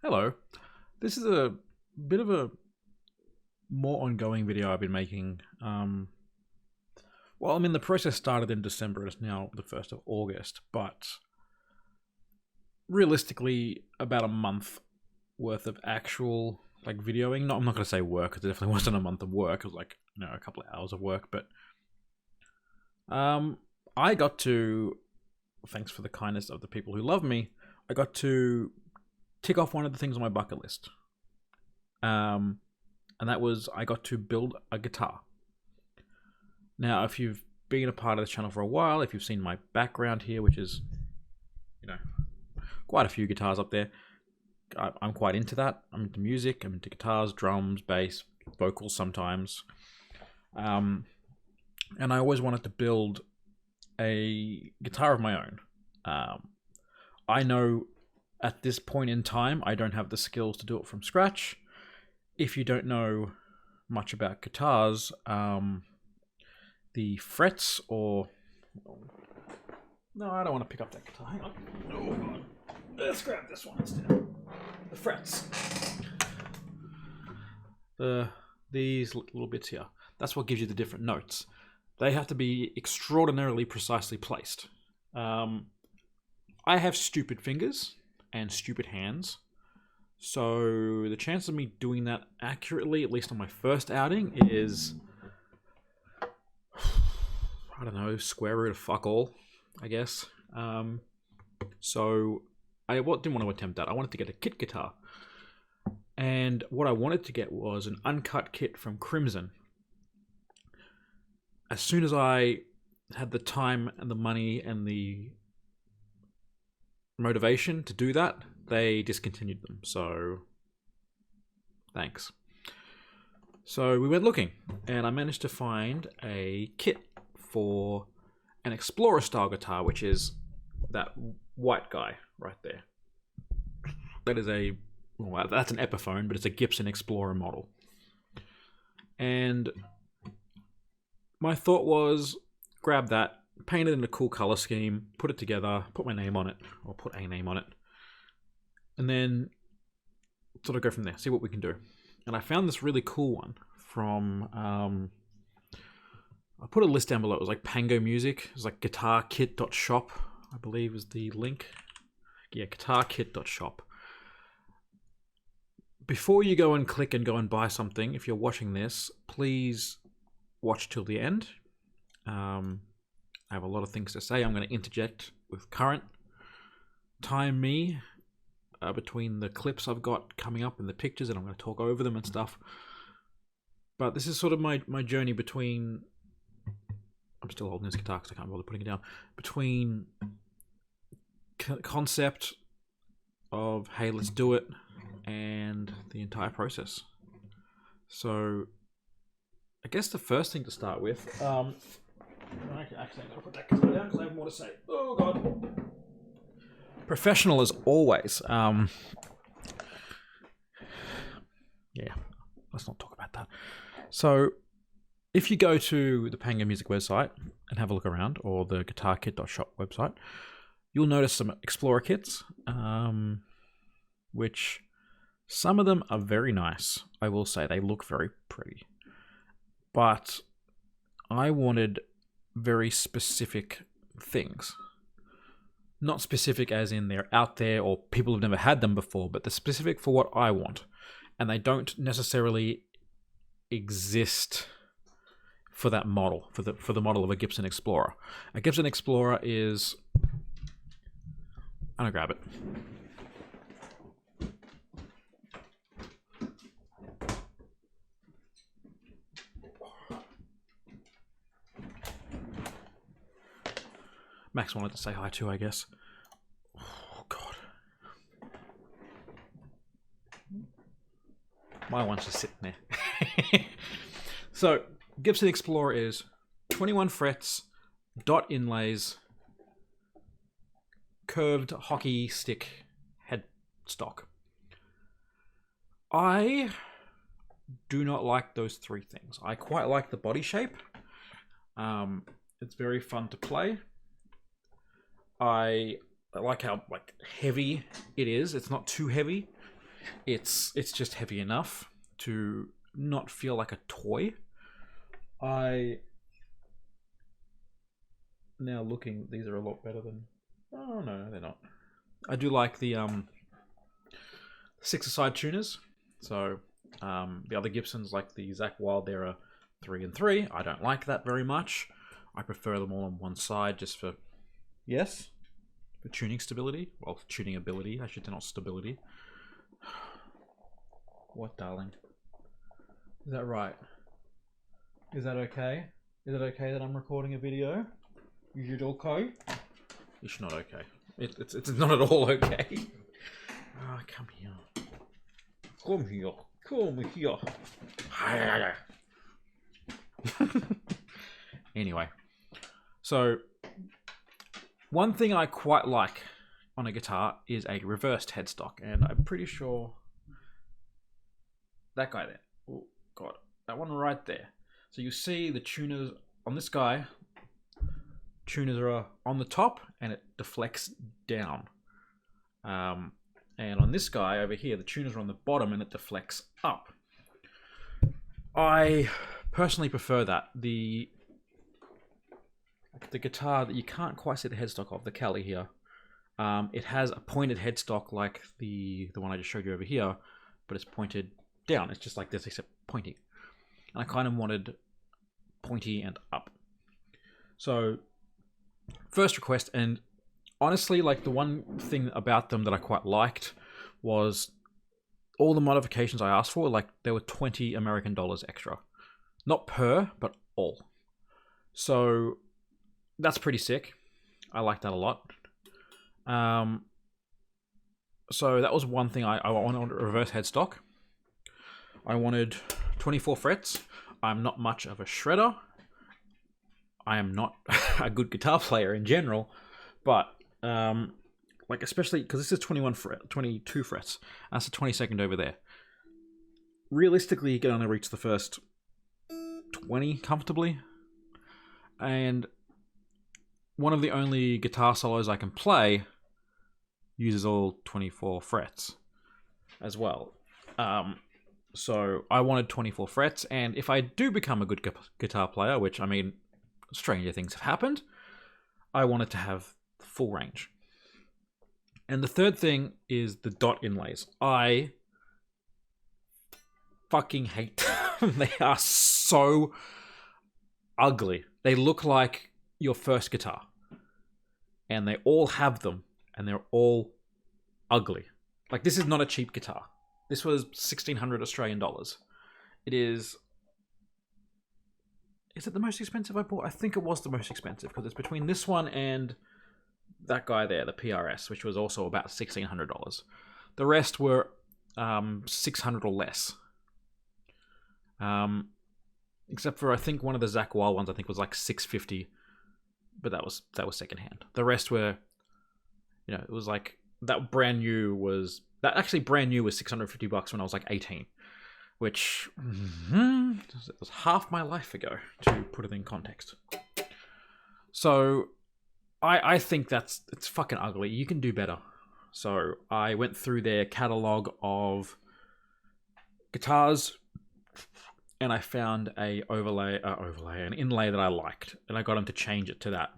Hello. This is a bit of a more ongoing video I've been making. Well, I mean, the process started in December. It's now the 1st of August, but realistically, about a month worth of actual videoing. No, I'm not going to say work because it definitely wasn't a month of work. It was a couple of hours of work. But I got to, thanks for the kindness of the people who love me, I got to tick off one of the things on my bucket list. And that was I got to build a guitar. Now, if you've been a part of this channel for a while, if you've seen my background here, which is, quite a few guitars up there, I'm quite into that. I'm into music, I'm into guitars, drums, bass, vocals sometimes. And I always wanted to build a guitar of my own. I know at this point in time, I don't have the skills to do it from scratch. If you don't know much about guitars, the frets or... No, I don't want to pick up that guitar. Hang on. Oh, God. Let's grab this one instead. The frets. These little bits here. That's what gives you the different notes. They have to be extraordinarily precisely placed. I have stupid fingers and stupid hands. So the chance of me doing that accurately, at least on my first outing, is, I don't know, square root of fuck all, I guess. So I didn't want to attempt that. I wanted to get a kit guitar. And what I wanted to get was an uncut kit from Crimson. As soon as I had the time and the money and the motivation to do that, they discontinued them. So thanks. So we went looking, and I managed to find a kit for an Explorer style guitar, which is that white guy right there. That is that's an Epiphone, but it's a Gibson Explorer model. And my thought was, grab that, paint it in a cool color scheme, put it together, put my name on it, or put a name on it, and then sort of go from there, see what we can do. And I found this really cool one from, I put a list down below. It was like Pango Music. It was like guitarkit.shop, I believe is the link. Yeah, guitarkit.shop. Before you go and click and go and buy something, if you're watching this, please watch till the end. I have a lot of things to say. I'm going to interject with current time me between the clips I've got coming up and the pictures, and I'm going to talk over them and stuff. But this is sort of my journey between... I'm still holding this guitar because I can't bother putting it down. Between concept of, hey, let's do it, and the entire process. So I guess the first thing to start with... actually, I'm going to put that guitar down because I have more to say. Oh, God. Professional as always. Yeah, let's not talk about that. So, if you go to the Pango Music website and have a look around, or the guitarkit.shop website, you'll notice some Explorer kits, which some of them are very nice. I will say they look very pretty. But I wanted very specific things. Not specific as in they're out there or people have never had them before, but they're specific for what I want. And they don't necessarily exist for that model, for the model of a Gibson Explorer. A Gibson Explorer is... I'm gonna grab it. Max wanted to say hi too, I guess. Oh, God. My one's just sitting there. So, Gibson Explorer is 21 frets, dot inlays, curved hockey stick headstock. I do not like those three things. I quite like the body shape. It's very fun to play. I like how heavy it is. It's not too heavy. It's just heavy enough to not feel like a toy. Now looking, these are a lot better than... Oh no, they're not. I do like the 6-a-side tuners. So the other Gibsons, like the Zach Wild, they're a 3 and 3. I don't like that very much. I prefer them all on one side just for... Yes? For tuning stability. Well, tuning ability, I should say, not stability. What, darling? Is that right? Is that okay? Is it okay that I'm recording a video? Is it okay? It's not okay. It's not at all okay. Ah, come here. Come here. Come here. Anyway. So, one thing I quite like on a guitar is a reversed headstock. And I'm pretty sure... That guy there. Oh, God. That one right there. So you see the tuners on this guy. Tuners are on the top and it deflects down. And on this guy over here, the tuners are on the bottom and it deflects up. I personally prefer that. The guitar that you can't quite see the headstock of, the Cali here, it has a pointed headstock like the one I just showed you over here, but it's pointed down. It's just like this except pointy. And I kind of wanted pointy and up. So first request, and honestly, like the one thing about them that I quite liked was all the modifications I asked for, like there were 20 American dollars extra. Not per, but all. So that's pretty sick. I like that a lot. So that was one thing I wanted a reverse headstock. I wanted 24 frets. I'm not much of a shredder. I am not a good guitar player in general, but like especially because this is 22 frets. That's the 22nd over there. Realistically, you can only reach the first 20 comfortably, and one of the only guitar solos I can play uses all 24 frets as well. So I wanted 24 frets, and if I do become a good guitar player, which I mean, stranger things have happened, I wanted to have full range. And the third thing is the dot inlays. I fucking hate them. They are so ugly. They look like your first guitar. And they all have them, and they're all ugly. Like, this is not a cheap guitar. This was 1,600 Australian dollars. It is... Is it the most expensive I bought? I think it was the most expensive, because it's between this one and that guy there, the PRS, which was also about $1,600. The rest were 600 or less. Except for, I think, one of the Zach Wild ones, I think, was like 650, but that was secondhand. The rest were, you know, it was like, that brand new was $650 when I was like 18. Which was half my life ago, to put it in context. So I think it's fucking ugly. You can do better. So I went through their catalog of guitars, and I found an inlay that I liked, and I got them to change it to that.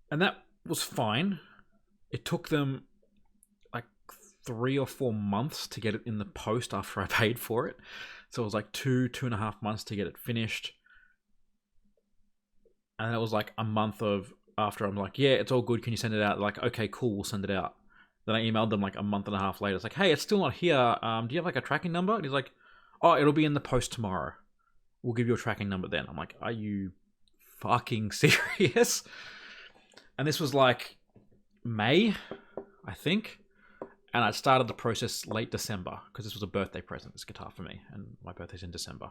And that was fine. It took them 3 or 4 months to get it in the post after I paid for it. So it was like 2.5 months to get it finished. And that was like a month after I'm like, yeah, it's all good. Can you send it out? Like, okay, cool, we'll send it out. Then I emailed them like a month and a half later. It's like, hey, it's still not here. Do you have like a tracking number? And he's like, oh, it'll be in the post tomorrow. We'll give you a tracking number then. I'm like, are you fucking serious? And this was like May, I think. And I started the process late December, because this was a birthday present, this guitar for me. And my birthday's in December.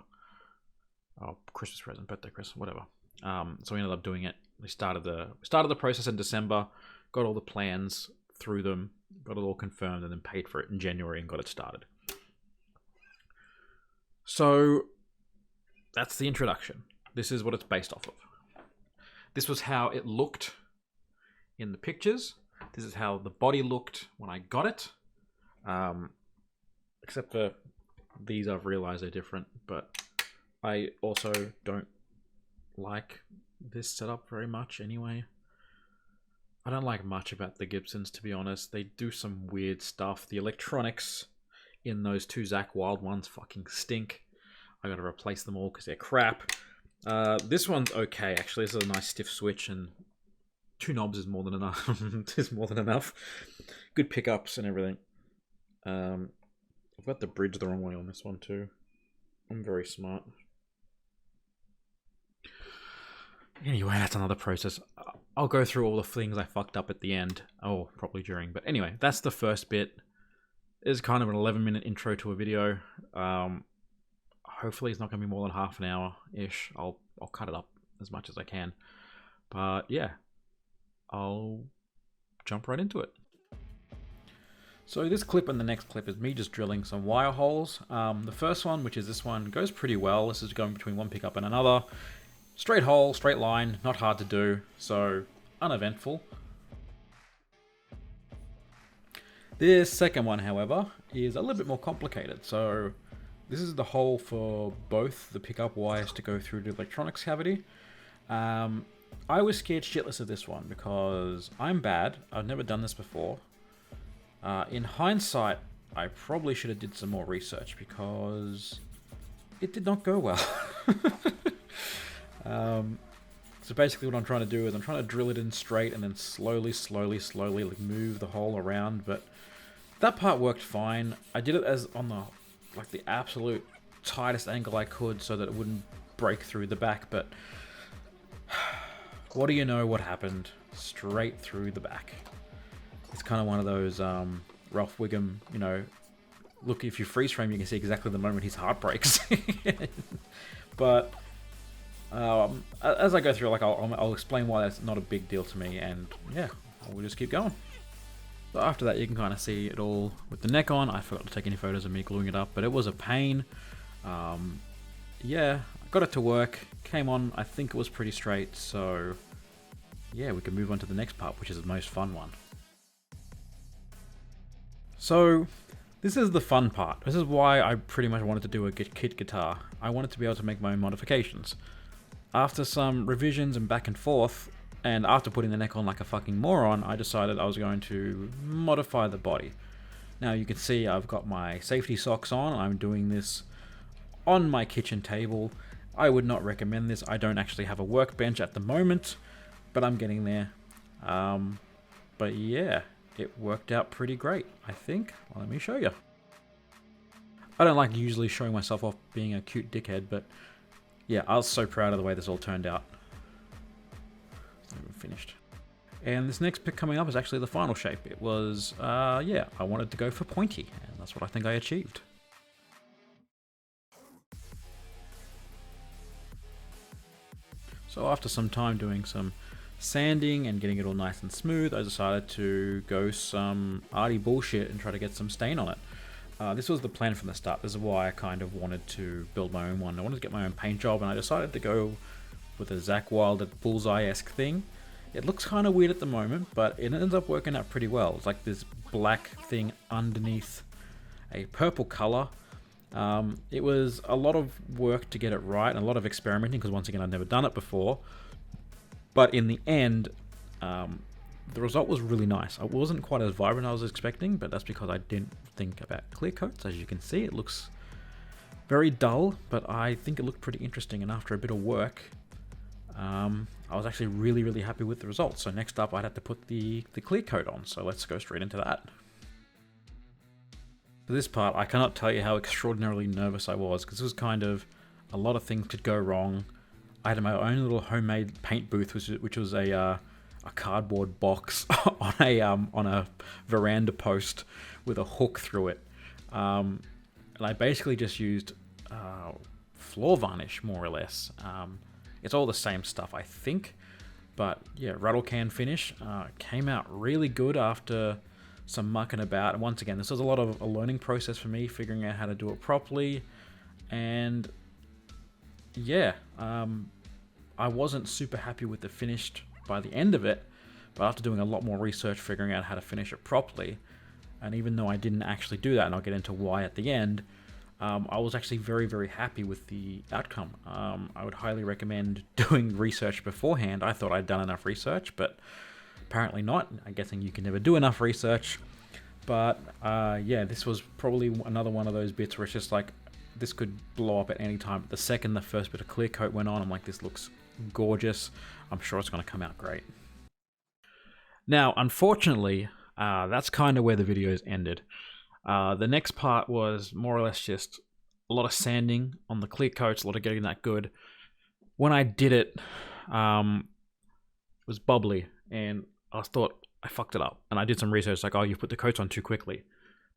Oh, Christmas present, birthday present, whatever. So we ended up doing it. We started the process in December, got all the plans through them, got it all confirmed, and then paid for it in January and got it started. So that's the introduction. This is what it's based off of. This was how it looked in the pictures. this is how the body looked when I got it. Except for these, I've realized they're different, but I also don't like this setup very much anyway. I don't like much about the Gibsons, to be honest. They do some weird stuff. The electronics in those two Zakk Wylde ones fucking stink. I gotta replace them all because they're crap. This one's okay, actually. This is a nice stiff switch, and 2 knobs is more than enough. Is more than enough. Good pickups and everything. I've got the bridge the wrong way on this one too. I'm very smart. Anyway, that's another process. I'll go through all the things I fucked up at the end. Oh, probably during. But anyway, that's the first bit. It's kind of an 11-minute intro to a video. Hopefully it's not going to be more than half an hour-ish. I'll cut it up as much as I can. But yeah, I'll jump right into it. So this clip and the next clip is me just drilling some wire holes. The first one, which is this one, goes pretty well. This is going between one pickup and another. Straight hole, straight line, not hard to do, so uneventful. This second one, however, is a little bit more complicated. So this is the hole for both the pickup wires to go through the electronics cavity. I was scared shitless of this one because I'm bad. I've never done this before. In hindsight, I probably should have did some more research because it did not go well. So basically what I'm trying to do is I'm trying to drill it in straight and then slowly like move the hole around, but that part worked fine. I did it as on the absolute tightest angle I could so that it wouldn't break through the back, but what do you know what happened? Straight through the back. It's kind of one of those Ralph Wiggum, you know, look, if you freeze frame you can see exactly the moment his heart breaks. But as I go through, like I'll explain why that's not a big deal to me, and yeah, we'll just keep going. So after that, you can kind of see it all with the neck on. I forgot to take any photos of me gluing it up, but it was a pain. Yeah, I got it to work, came on, I think it was pretty straight, so yeah, we can move on to the next part, which is the most fun one. So this is the fun part. This is why I pretty much wanted to do a kit guitar. I wanted to be able to make my own modifications. After some revisions and back and forth, and after putting the neck on like a fucking moron, I decided I was going to modify the body. Now you can see I've got my safety socks on. I'm doing this on my kitchen table. I would not recommend this. I don't actually have a workbench at the moment, but I'm getting there. But yeah, it worked out pretty great, I think. Well, let me show you. I don't like usually showing myself off being a cute dickhead, but yeah, I was so proud of the way this all turned out. It's not even finished. And this next pick coming up is actually the final shape. It was, yeah, I wanted to go for pointy, and that's what I think I achieved. So after some time doing some sanding and getting it all nice and smooth, I decided to go some arty bullshit and try to get some stain on it. This was the plan from the start. This is why I kind of wanted to build my own one. I wanted to get my own paint job, and I decided to go with a Zakk Wylde bullseye-esque thing. It looks kind of weird at the moment, but it ends up working out pretty well. It's like this black thing underneath a purple color. It was a lot of work to get it right, and a lot of experimenting, because once again I'd never done it before. But in the end, the result was really nice. It wasn't quite as vibrant as I was expecting, but that's because I didn't think about clear coats. As you can see, it looks very dull, but I think it looked pretty interesting, and after a bit of work, I was actually really happy with the results. So next up, I'd have to put the clear coat on, so let's go straight into that. For this part, I cannot tell you how extraordinarily nervous I was, because this was kind of, a lot of things could go wrong. I had my own little homemade paint booth, which was a cardboard box on a veranda post with a hook through it, and I basically just used floor varnish, more or less. It's all the same stuff, I think, but yeah, rattle can finish. Came out really good after some mucking about, and once again, this was a lot of a learning process for me, figuring out how to do it properly, and yeah, I wasn't super happy with the finished by the end of it, But after doing a lot more research, figuring out how to finish it properly, and even though I didn't actually do that, and I'll get into why at the end, I was actually very, very happy with the outcome. I would highly recommend doing research beforehand. I thought I'd done enough research, but apparently not. I'm guessing you can never do enough research. But yeah, this was probably another one of those bits where it's just like, this could blow up at any time. The second the first bit of clear coat went on, I'm like, this looks gorgeous. I'm sure it's going to come out great. Now, unfortunately, that's kind of where the videos ended. The next part was more or less just a lot of sanding on the clear coats, a lot of getting that good. When I did it, it was bubbly, and I thought I fucked it up. And I did some research, like, oh, you put the coats on too quickly.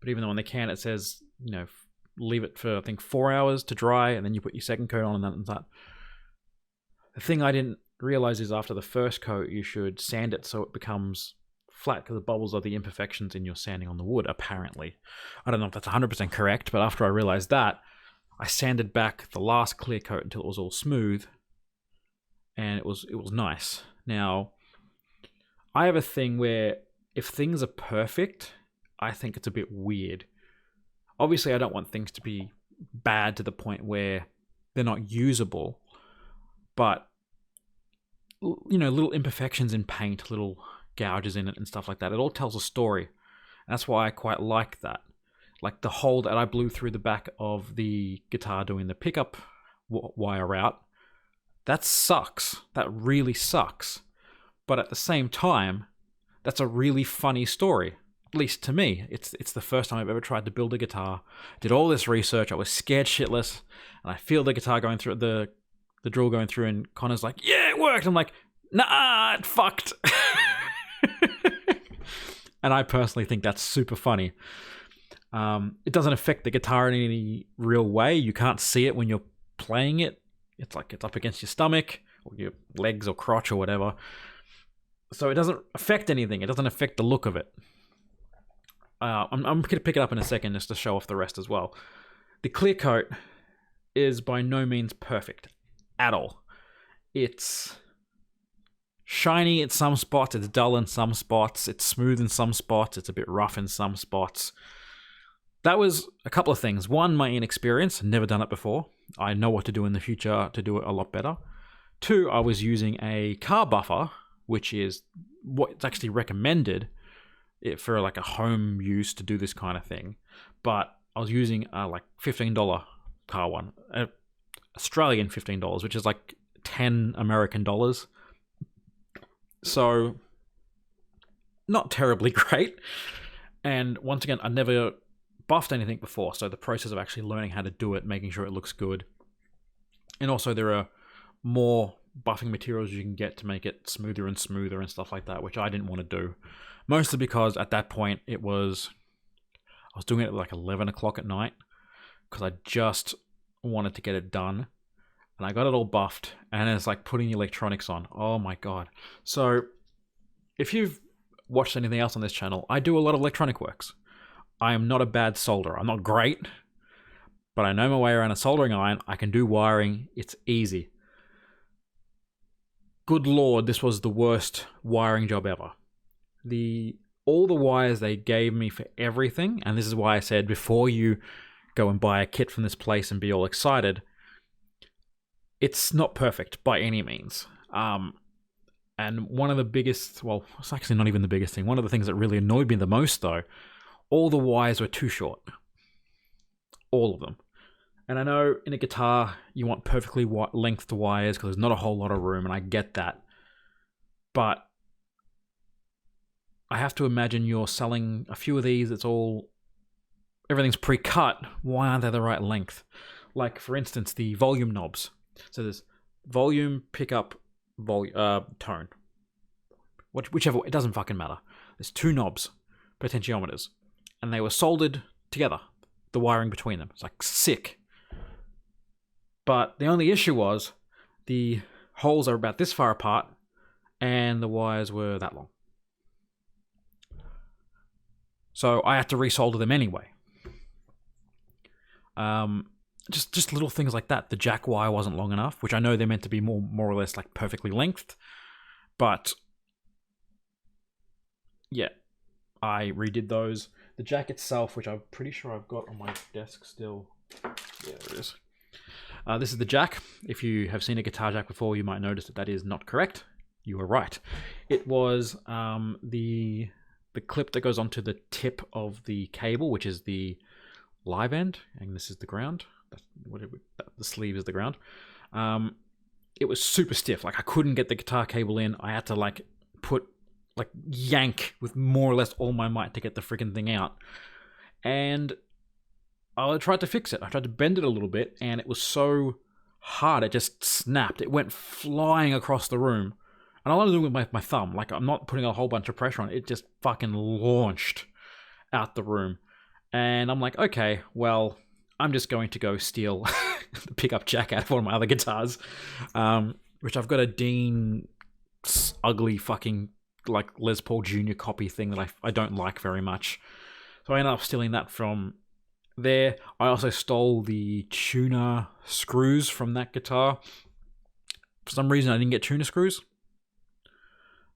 But even though on the can it says, you know, leave it for, I think, 4 hours to dry, and then you put your second coat on, and that. The thing I didn't realize is after the first coat, you should sand it so it becomes flat, because the bubbles are the imperfections in your sanding on the wood, apparently. I don't know if that's 100% correct, but after I realized that, I sanded back the last clear coat until it was all smooth, and it was nice. Now, I have a thing where if things are perfect, I think it's a bit weird. Obviously, I don't want things to be bad to the point where they're not usable, but, you know, little imperfections in paint, little gouges in it and stuff like that, it all tells a story. That's why I quite like that. Like the hole that I blew through the back of the guitar doing the pickup wire route, that sucks. That really sucks. But at the same time, that's a really funny story. At least to me. It's the first time I've ever tried to build a guitar. Did all this research. I was scared shitless. And I feel the guitar going through, the drill going through, and Connor's like, yeah, it worked. I'm like, nah, it fucked. And I personally think that's super funny. It doesn't affect the guitar in any real way. You can't see it when you're playing it. It's like it's up against your stomach or your legs or crotch or whatever. So it doesn't affect anything. It doesn't affect the look of it. I'm going to pick it up in a second just to show off the rest as well. The clear coat is by no means perfect at all. It's shiny in some spots, it's dull in some spots, it's smooth in some spots, it's a bit rough in some spots. That was a couple of things. One, my inexperience, never done it before. I know what to do in the future to do it a lot better. Two, I was using a car buffer, which is what's actually recommended for like a home use to do this kind of thing. But I was using a like $15 car one, Australian $15, which is like 10 American dollars. So, not terribly great. And once again, I never buffed anything before, so the process of actually learning how to do it, making sure it looks good. And also there are more buffing materials you can get to make it smoother and smoother and stuff like that, which I didn't want to do. Mostly because at that point I was doing it at like 11 o'clock at night, because I just wanted to get it done. And I got it all buffed, and it's like putting the electronics on. Oh my god. So, if you've watched anything else on this channel, I do a lot of electronic works. I am not a bad solderer. I'm not great, but I know my way around a soldering iron. I can do wiring. It's easy. Good lord, this was the worst wiring job ever. All the wires they gave me for everything, and this is why I said before you go and buy a kit from this place and be all excited, it's not perfect by any means. And one of the biggest, well, it's actually not even the biggest thing. One of the things that really annoyed me the most, though, all the wires were too short. All of them. And I know in a guitar, you want perfectly lengthed wires because there's not a whole lot of room, and I get that. But I have to imagine you're selling a few of these, everything's pre-cut. Why aren't they the right length? Like, for instance, the volume knobs. So there's volume, pickup, tone. Whichever, it doesn't fucking matter. There's two knobs, potentiometers, and they were soldered together, the wiring between them. It's like sick. But the only issue was the holes are about this far apart, and the wires were that long. So I had to resolder them anyway. Just little things like that. The jack wire wasn't long enough, which I know they're meant to be more or less like perfectly lengthed, but yeah, I redid those. The jack itself, which I'm pretty sure I've got on my desk still. Yeah, there it is. This is the jack. If you have seen a guitar jack before, you might notice that that is not correct. You were right. It was the clip that goes onto the tip of the cable, which is the live end, and this is the ground. The sleeve is the ground. It was super stiff. Like I couldn't get the guitar cable in. I had to yank with more or less all my might to get the freaking thing out. And I tried to fix it. I tried to bend it a little bit, and it was so hard, it just snapped. It went flying across the room. And I wanted to do it with my thumb. Like, I'm not putting a whole bunch of pressure on it. It just fucking launched out the room. And I'm like, okay, well, I'm just going to go steal the pickup jack out of one of my other guitars, which I've got a Dean ugly fucking like Les Paul Jr. copy thing that I don't like very much. So I ended up stealing that from there. I also stole the tuner screws from that guitar. For some reason, I didn't get tuner screws.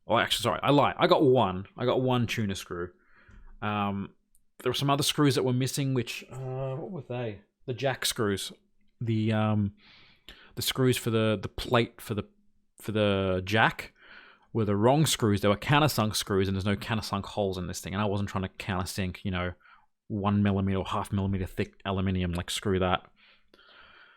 Oh, actually, sorry, I lied. I got one tuner screw. There were some other screws that were missing, which what were they? The jack screws, the screws for the plate for the jack were the wrong screws. They were countersunk screws, and there's no countersunk holes in this thing. And I wasn't trying to countersink, 1 millimeter or half millimeter thick aluminium. Like screw that.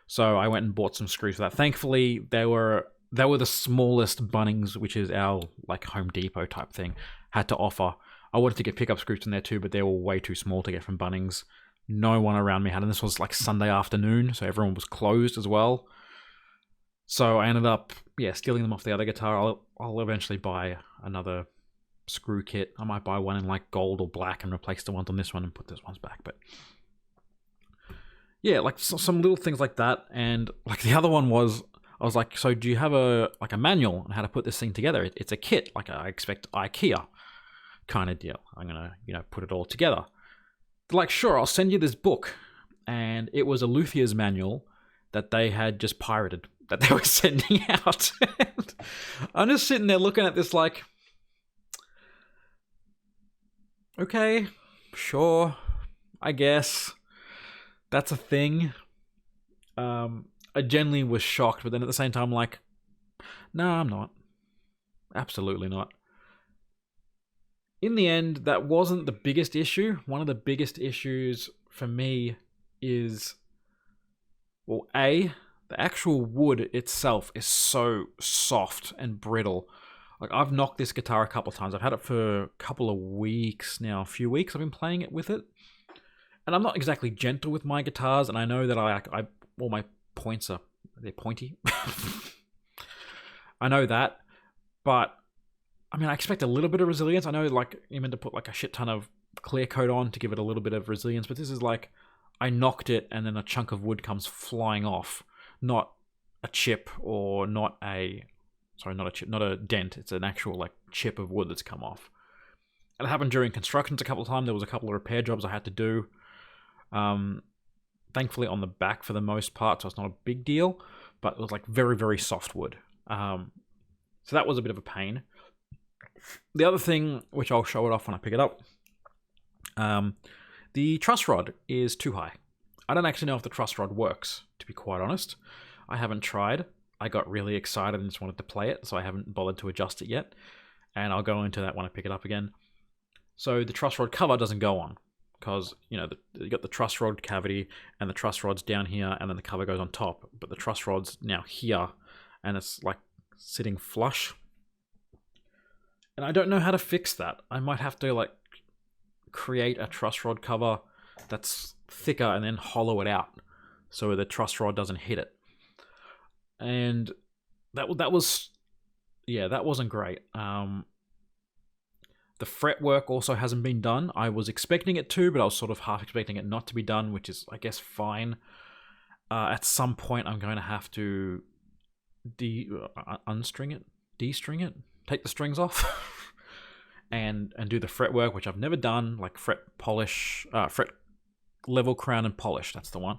So I went and bought some screws for that. Thankfully, they were the smallest Bunnings, which is our like Home Depot type thing, had to offer. I wanted to get pickup screws in there too, but they were way too small to get from Bunnings. No one around me had, and this was like Sunday afternoon, so everyone was closed as well. So I ended up, stealing them off the other guitar. I'll eventually buy another screw kit. I might buy one in like gold or black and replace the ones on this one and put those ones back. But yeah, like some little things like that. And like the other one was, I was like, so do you have a manual on how to put this thing together? It's a kit, like I expect IKEA kind of deal. I'm gonna, put it all together. They're like, sure, I'll send you this book. And it was a luthier's manual that they had just pirated, that they were sending out. I'm just sitting there looking at this like, okay, sure, I guess that's a thing. I genuinely was shocked, but then at the same time, like, no, I'm not. Absolutely not. In the end, that wasn't the biggest issue. One of the biggest issues for me is, well, the actual wood itself is so soft and brittle. Like, I've knocked this guitar a couple of times. I've had it for a couple of weeks now, a few weeks I've been playing it with it. And I'm not exactly gentle with my guitars, and I know that all my points they're pointy. I know that, but I mean, I expect a little bit of resilience. I know, like, you're meant to put like a shit ton of clear coat on to give it a little bit of resilience, but this is like, I knocked it and then a chunk of wood comes flying off. Not a chip or not a dent. It's an actual like chip of wood that's come off. And it happened during constructions a couple of times. There was a couple of repair jobs I had to do. Thankfully on the back for the most part, so it's not a big deal, but it was like very, very soft wood. So that was a bit of a pain. The other thing, which I'll show it off when I pick it up, the truss rod is too high. I don't actually know if the truss rod works, to be quite honest. I haven't tried. I got really excited and just wanted to play it, so I haven't bothered to adjust it yet. And I'll go into that when I pick it up again. So the truss rod cover doesn't go on, because, you got the truss rod cavity, and the truss rod's down here, and then the cover goes on top. But the truss rod's now here, and it's like sitting flush. And I don't know how to fix that. I might have to like create a truss rod cover that's thicker and then hollow it out so the truss rod doesn't hit it. And that wasn't great. The fretwork also hasn't been done. I was expecting it to, but I was sort of half expecting it not to be done, which is, I guess, fine. At some point, I'm going to have to de-string it, take the strings off, and do the fretwork, which I've never done, like fret polish, fret level, crown, and polish. That's the one.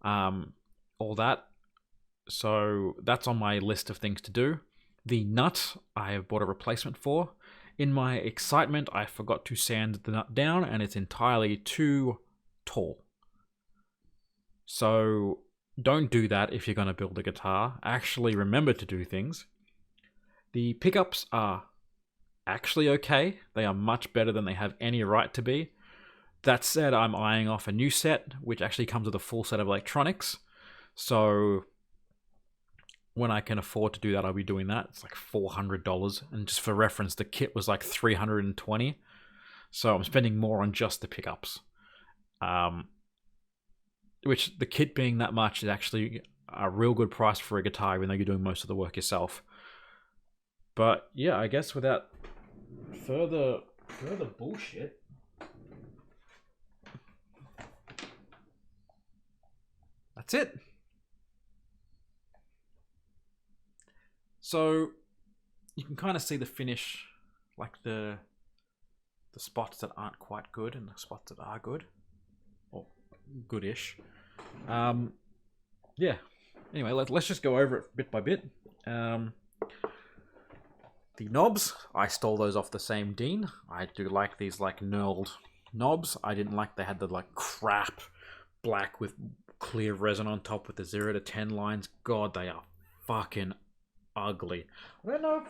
All that. So that's on my list of things to do. The nut I have bought a replacement for. In my excitement, I forgot to sand the nut down, and it's entirely too tall. So don't do that if you're going to build a guitar. Actually remember to do things. The pickups are actually okay. They are much better than they have any right to be. That said, I'm eyeing off a new set, which actually comes with a full set of electronics. So when I can afford to do that, I'll be doing that. It's like $400. And just for reference, the kit was like $320. So I'm spending more on just the pickups. Which the kit being that much is actually a real good price for a guitar, even though you're doing most of the work yourself. But yeah, I guess without further bullshit, that's it. So you can kind of see the finish, like the spots that aren't quite good and the spots that are good, or goodish. Yeah. Anyway, let's just go over it bit by bit. The knobs, I stole those off the same Dean. I do like these like knurled knobs. I didn't like they had the like crap black with clear resin on top with the 0 to 10 lines. God, they are fucking ugly. I don't know.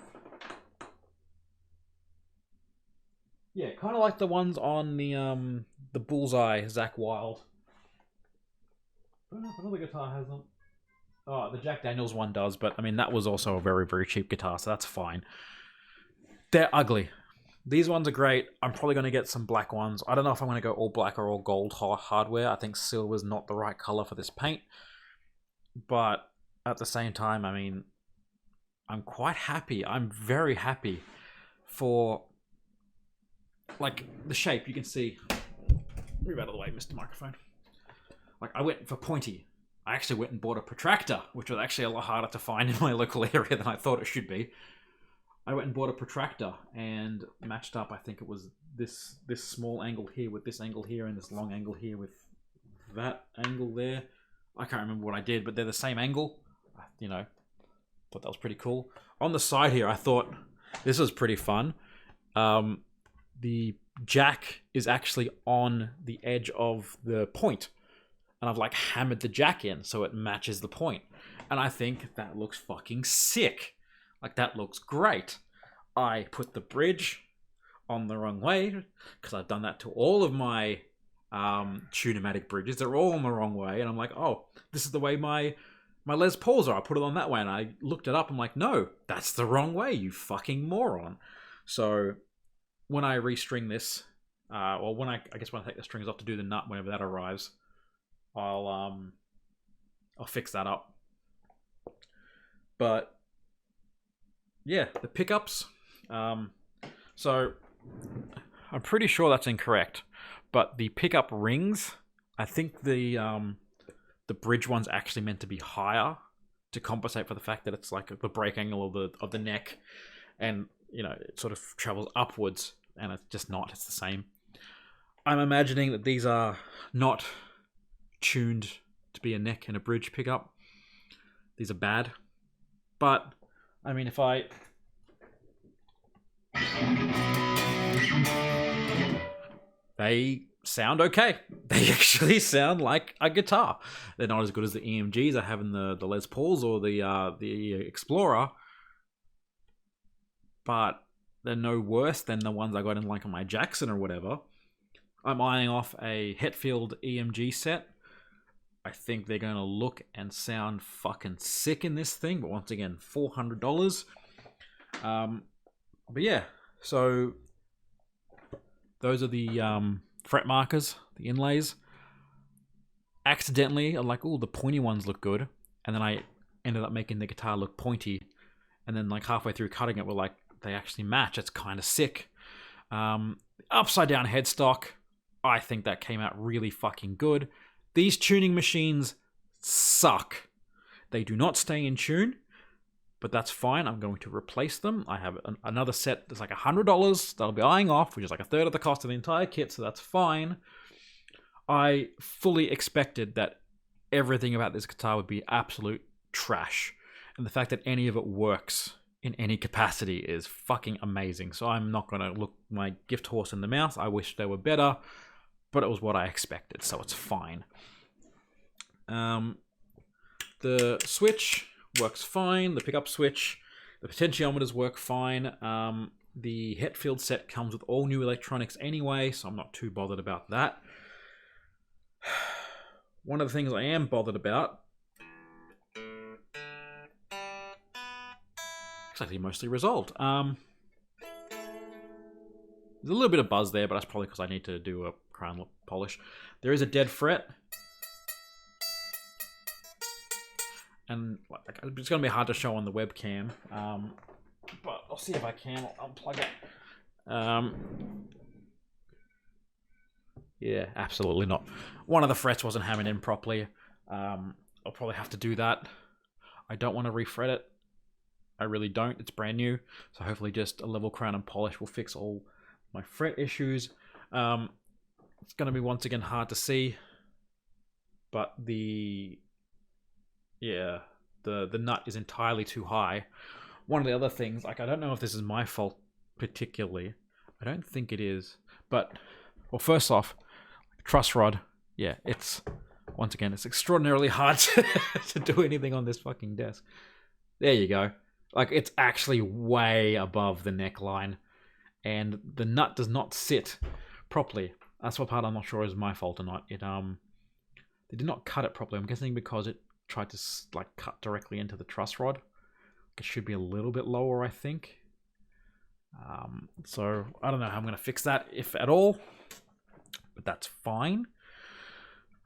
Yeah, kind of like the ones on the Bullseye Zach Wild. I don't know if another guitar has them. Oh, the Jack Daniels one does, but I mean that was also a very, very cheap guitar, so that's fine. They're ugly. These ones are great. I'm probably going to get some black ones. I don't know if I'm going to go all black or all gold hardware. I think silver's not the right color for this paint. But at the same time, I mean, I'm quite happy. I'm very happy for, like, the shape. You can see. Move out of the way, Mr. Microphone. Like, I went for pointy. I actually went and bought a protractor, which was actually a lot harder to find in my local area than I thought it should be. I went and bought a protractor and matched up, I think it was this small angle here with this angle here and this long angle here with that angle there. I can't remember what I did, but they're the same angle. You know, thought that was pretty cool. On the side here, I thought this was pretty fun. The jack is actually on the edge of the point. And I've like hammered the jack in so it matches the point. And I think that looks fucking sick. Like, that looks great. I put the bridge on the wrong way because I've done that to all of my Tune-o-matic bridges. They're all on the wrong way. And I'm like, oh, this is the way my Les Pauls are. I put it on that way. And I looked it up. I'm like, no, that's the wrong way, you fucking moron. So when I restring this, or when I guess when I take the strings off to do the nut, whenever that arrives, I'll fix that up. But yeah, the pickups. So I'm pretty sure that's incorrect, but the pickup rings, I think the bridge one's actually meant to be higher to compensate for the fact that it's like the break angle of the neck, and you know it sort of travels upwards, and it's just not. It's the same. I'm imagining that these are not tuned to be a neck and a bridge pickup. These are bad, but I mean, if I they sound okay. They actually sound like a guitar. They're not as good as the EMGs I have in the Les Pauls or the Explorer, but they're no worse than the ones I got in like on my Jackson or whatever. I'm eyeing off a Hetfield EMG set. I think they're going to look and sound fucking sick in this thing. But once again, $400. But yeah, so those are the fret markers, the inlays. Accidentally, I'm like, oh, the pointy ones look good. And then I ended up making the guitar look pointy. And then like halfway through cutting it, we're like, they actually match. It's kind of sick. Upside down headstock. I think that came out really fucking good. These tuning machines suck. They do not stay in tune, but that's fine. I'm going to replace them. I have another set that's like $100 that I'll be eyeing off, which is like a third of the cost of the entire kit, so that's fine. I fully expected that everything about this guitar would be absolute trash, and the fact that any of it works in any capacity is fucking amazing. So I'm not going to look my gift horse in the mouth. I wish they were better, but it was what I expected, so it's fine. The switch works fine. The pickup switch, the potentiometers work fine. The Hetfield set comes with all new electronics anyway, so I'm not too bothered about that. One of the things I am bothered about, it's actually mostly resolved. There's a little bit of buzz there, but that's probably because I need to do a crown polish. There is a dead fret. And it's going to be hard to show on the webcam. But I'll see if I can. I'll unplug it. Yeah, absolutely not. One of the frets wasn't hammered in properly. I'll probably have to do that. I don't want to refret it. I really don't. It's brand new. So hopefully just a level crown and polish will fix all my fret issues. It's going to be once again hard to see. But the nut is entirely too high. One of the other things, like I don't know if this is my fault particularly. I don't think it is. But, well, first off, truss rod, yeah, it's, once again, it's extraordinarily hard to do anything on this fucking desk. There you go. Like, it's actually way above the neckline. And the nut does not sit properly. That's what part I'm not sure is my fault or not. They did not cut it properly. I'm guessing because it tried to like cut directly into the truss rod. It should be a little bit lower, I think. So I don't know how I'm going to fix that, if at all. But that's fine.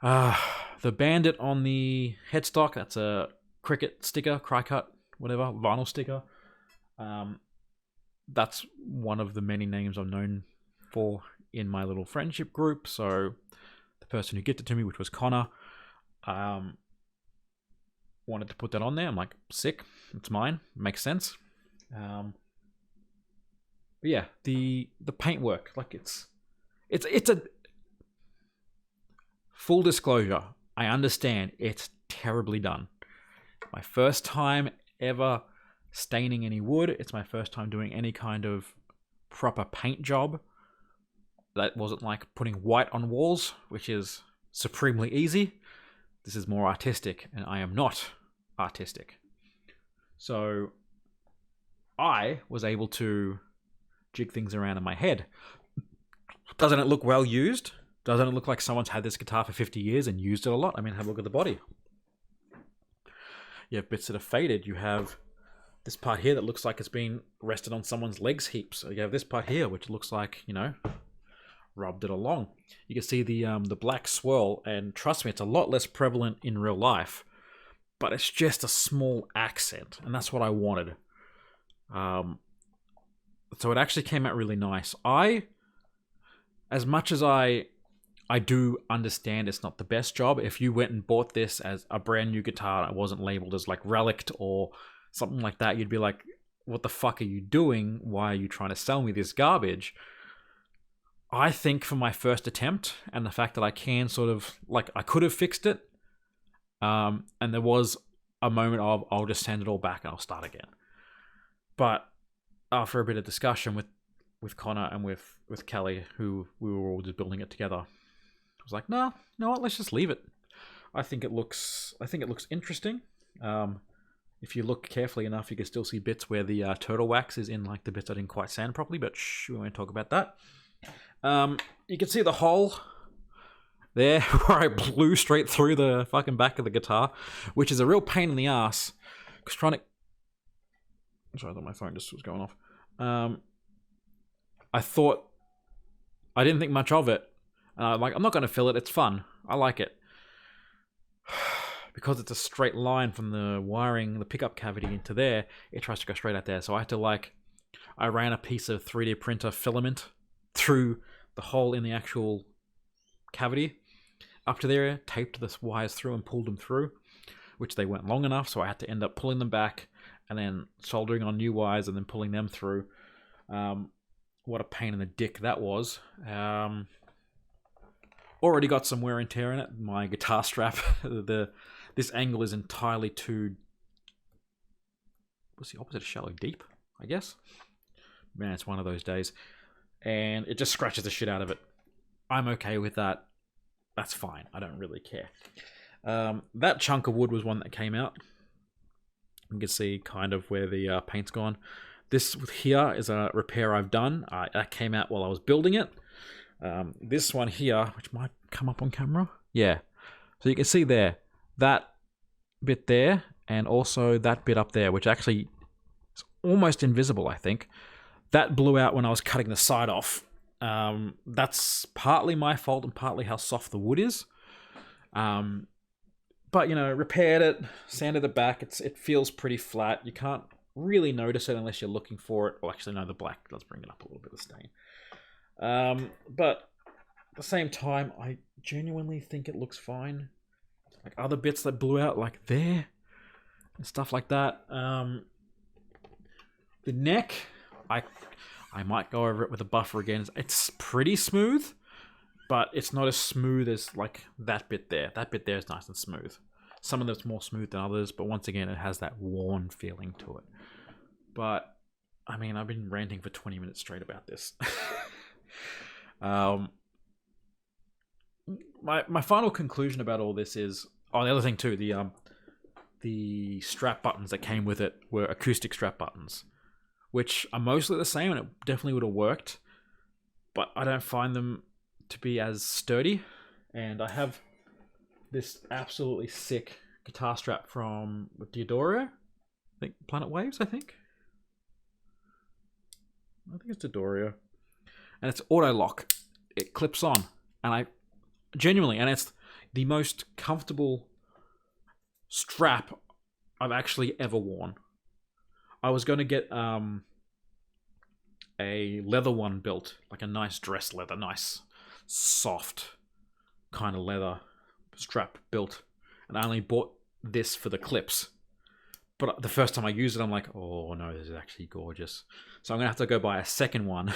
The Bandit on the headstock, that's a Cricut sticker, Cricut, whatever, vinyl sticker. That's one of the many names I'm known for in my little friendship group. So the person who gifted it to me, which was Connor, wanted to put that on there. I'm like, sick, it's mine, makes sense. But yeah, the paintwork, like it's a full disclosure. I understand it's terribly done. My first time ever staining any wood. It's my first time doing any kind of proper paint job. That wasn't like putting white on walls, which is supremely easy. This is more artistic, and I am not artistic. So I was able to jig things around in my head. Doesn't it look well used? Doesn't it look like someone's had this guitar for 50 years and used it a lot? I mean, have a look at the body. You have bits that are faded. You have this part here that looks like it's been rested on someone's legs heaps. So you have this part here, which looks like, you know, rubbed it along. You can see the black swirl, and trust me, it's a lot less prevalent in real life, but it's just a small accent, and that's what I wanted. So it actually came out really nice. As much as I do understand it's not the best job, if you went and bought this as a brand new guitar and it wasn't labeled as like relict or something like that, you'd be like, what the fuck are you doing? Why are you trying to sell me this garbage? I think for my first attempt, and the fact that I can sort of, like, I could have fixed it, and there was a moment of, I'll just send it all back and I'll start again. But after a bit of discussion with Connor and with Kelly, who we were all just building it together, I was like, no, you know what, let's just leave it. I think it looks interesting. If you look carefully enough, you can still see bits where the turtle wax is in, like, the bits I didn't quite sand properly, but shh, we won't talk about that. You can see the hole there where I blew straight through the fucking back of the guitar, which is a real pain in the ass. Cause trying to... Sorry, I thought my phone just was going off. I didn't think much of it. I'm not going to fill it. It's fun. I like it. Because it's a straight line from the wiring, the pickup cavity into there, it tries to go straight out there. So I had to, I ran a piece of 3D printer filament through the hole in the actual cavity up to there, taped the wires through and pulled them through, which they weren't long enough, so I had to end up pulling them back and then soldering on new wires and then pulling them through. What a pain in the dick that was. Already got some wear and tear in it. My guitar strap, this angle is entirely too what's the opposite of shallow? Deep, I guess. Man, it's one of those days. And it just scratches the shit out of it. I'm okay with that. That's fine. I don't really care. That chunk of wood was one that came out. You can see kind of where the paint's gone. This here is a repair I've done. That came out while I was building it. This one here, which might come up on camera. Yeah. So you can see there, that bit there, and also that bit up there, which actually is almost invisible, I think. That blew out when I was cutting the side off. That's partly my fault and partly how soft the wood is. But, you know, repaired it, sanded it back. It feels pretty flat. You can't really notice it unless you're looking for it. Well, actually, no, the black does bring it up a little bit of stain. But at the same time, I genuinely think it looks fine. Like other bits that blew out, like there, and stuff like that. The neck, I might go over it with a buffer again. It's pretty smooth, but it's not as smooth as like that bit there. That bit there is nice and smooth. Some of them's more smooth than others, but once again, it has that worn feeling to it. But I mean, I've been ranting for 20 minutes straight about this. My final conclusion about all this is, the other thing too, the strap buttons that came with it were acoustic strap buttons, which are mostly the same, and it definitely would have worked, but I don't find them to be as sturdy. And I have this absolutely sick guitar strap from Diodoro, I think Planet Waves, I think it's Diodoro, and it's auto lock. It clips on, and and it's the most comfortable strap I've actually ever worn. I was going to get a leather one built, like a nice dress leather, nice soft kind of leather strap built, and I only bought this for the clips. But the first time I used it, I'm like, oh no, this is actually gorgeous. So I'm going to have to go buy a second one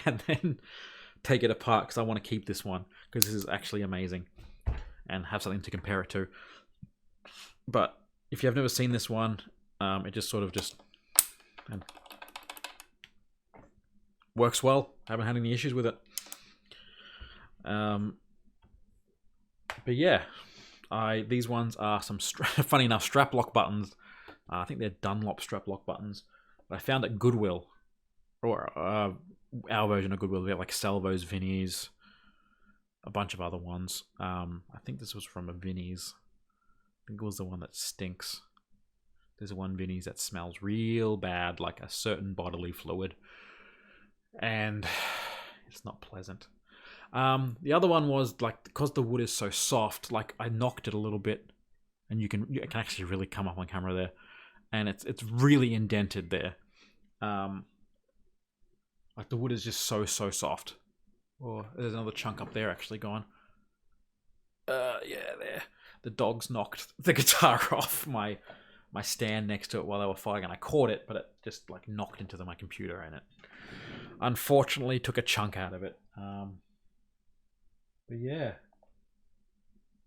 and then take it apart, because I want to keep this one, because this is actually amazing and have something to compare it to. But if you have never seen this one, it just sort of works well. I haven't had any issues with it. But yeah, these ones are some funny enough strap lock buttons. I think they're Dunlop strap lock buttons, but I found at Goodwill, or our version of Goodwill. We have like Salvos, Vinnies, a bunch of other ones. I think this was from a Vinnies. I think it was the one that stinks. There's one Vinnies that smells real bad, like a certain bodily fluid, and it's not pleasant. The other one was like, because the wood is so soft, like I knocked it a little bit, and you can actually really come up on camera there, and it's really indented there. Like the wood is just so soft. Oh, there's another chunk up there actually gone. Yeah, there. The dogs knocked the guitar off my stand next to it while they were fighting, and I caught it, but it just like knocked into my computer, and it unfortunately took a chunk out of it. But yeah,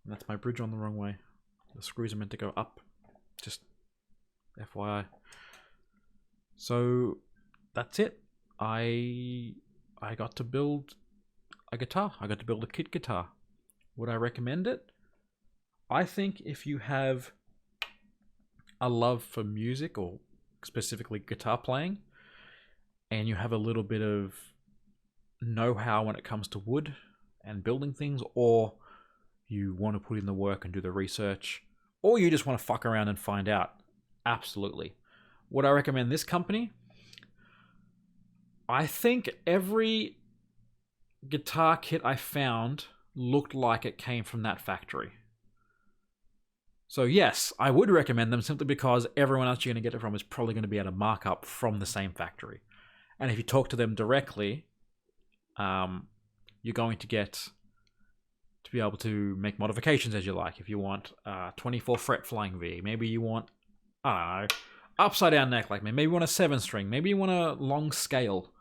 and that's my bridge on the wrong way. The screws are meant to go up, just FYI. So that's it. I got to build a guitar. I got to build a kit guitar. Would I recommend it? I think if you have a love for music, or specifically guitar playing, and you have a little bit of know-how when it comes to wood and building things, or you want to put in the work and do the research, or you just want to fuck around and find out, absolutely. Would I recommend this company? I think every guitar kit I found looked like it came from that factory. So yes, I would recommend them, simply because everyone else you're going to get it from is probably going to be at a markup from the same factory. And if you talk to them directly, you're going to get to be able to make modifications as you like. If you want 24 fret flying V, maybe you want, I don't know, upside down neck, like maybe you want a 7-string, maybe you want a long scale,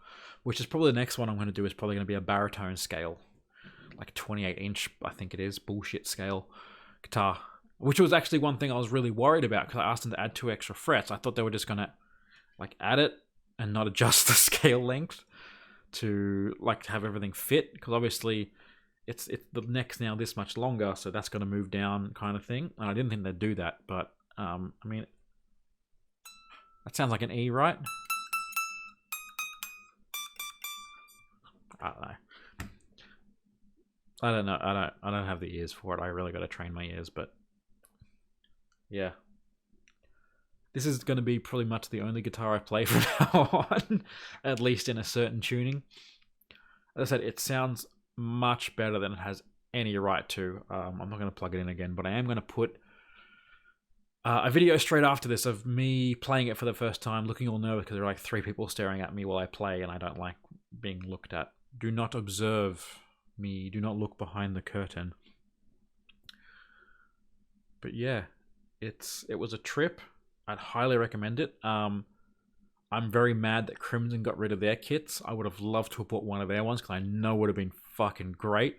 which is probably the next one I'm going to do, is probably going to be a baritone scale, like 28-inch, I think it is, bullshit scale guitar, which was actually one thing I was really worried about, because I asked them to add 2 extra frets. I thought they were just going to like add it and not adjust the scale length to like have everything fit, because obviously it's the neck's now this much longer, so that's going to move down kind of thing. And I didn't think they'd do that, but I mean, that sounds like an E, right? I don't know. I don't know. I don't have the ears for it. I really got to train my ears, but yeah. This is going to be pretty much the only guitar I play from now on, at least in a certain tuning. As I said, it sounds much better than it has any right to. I'm not going to plug it in again, but I am going to put a video straight after this of me playing it for the first time, looking all nervous because there are like 3 people staring at me while I play, and I don't like being looked at. Do not observe me. Do not look behind the curtain. But yeah, it was a trip. I'd highly recommend it. I'm very mad that Crimson got rid of their kits. I would have loved to have bought one of their ones because I know it would have been fucking great.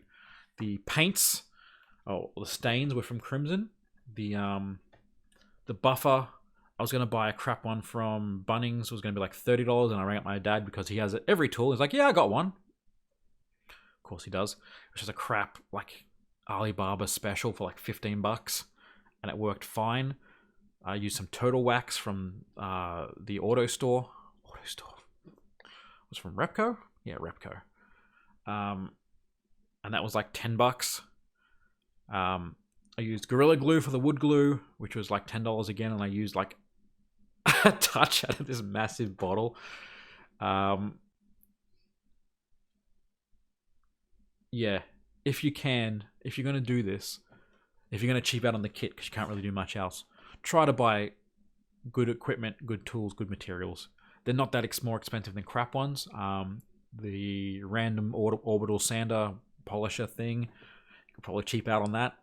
The paints, the stains were from Crimson. The buffer, I was going to buy a crap one from Bunnings. It was going to be like $30, and I rang up my dad because he has every tool. He's like, yeah, I got one. Of course he does. Which is a crap, like, Alibaba special for like $15, and it worked fine. I used some Total Wax from the Auto Store. Was it from Repco? Yeah, Repco. And that was like $10. I used Gorilla Glue for the wood glue, which was like $10 again, and I used like a touch out of this massive bottle. Yeah, if you're going to do this, if you're going to cheap out on the kit because you can't really do much else, try to buy good equipment, good tools, good materials. They're not that more expensive than crap ones. The random orbital sander polisher thing, you could probably cheap out on that.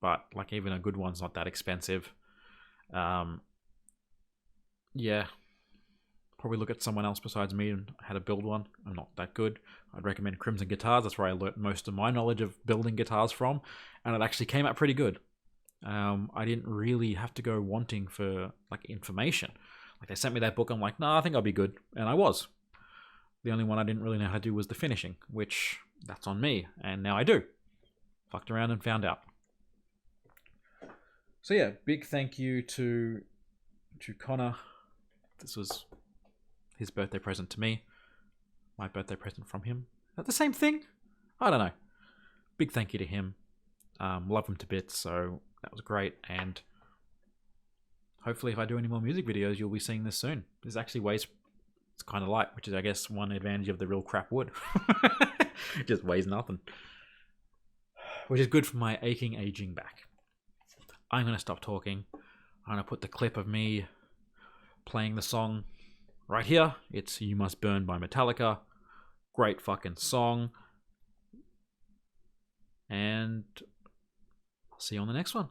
But like even a good one's not that expensive. Yeah. Probably look at someone else besides me and how to build one. I'm not that good. I'd recommend Crimson Guitars. That's where I learnt most of my knowledge of building guitars from. And it actually came out pretty good. I didn't really have to go wanting for like information. Like they sent me that book. I'm like, nah, I think I'll be good. And I was. The only one I didn't really know how to do was the finishing, which that's on me. And now I do. Fucked around and found out. So yeah, big thank you to Connor. This was his birthday present to me. My birthday present from him. Is that the same thing? I don't know. Big thank you to him. Love him to bits, so that was great. And hopefully if I do any more music videos, you'll be seeing this soon. This actually weighs, it's kind of light, which is, I guess, one advantage of the real crap wood. It just weighs nothing. Which is good for my aching, aging back. I'm going to stop talking. I'm going to put the clip of me playing the song right here. It's You Must Burn by Metallica. Great fucking song. And I'll see you on the next one.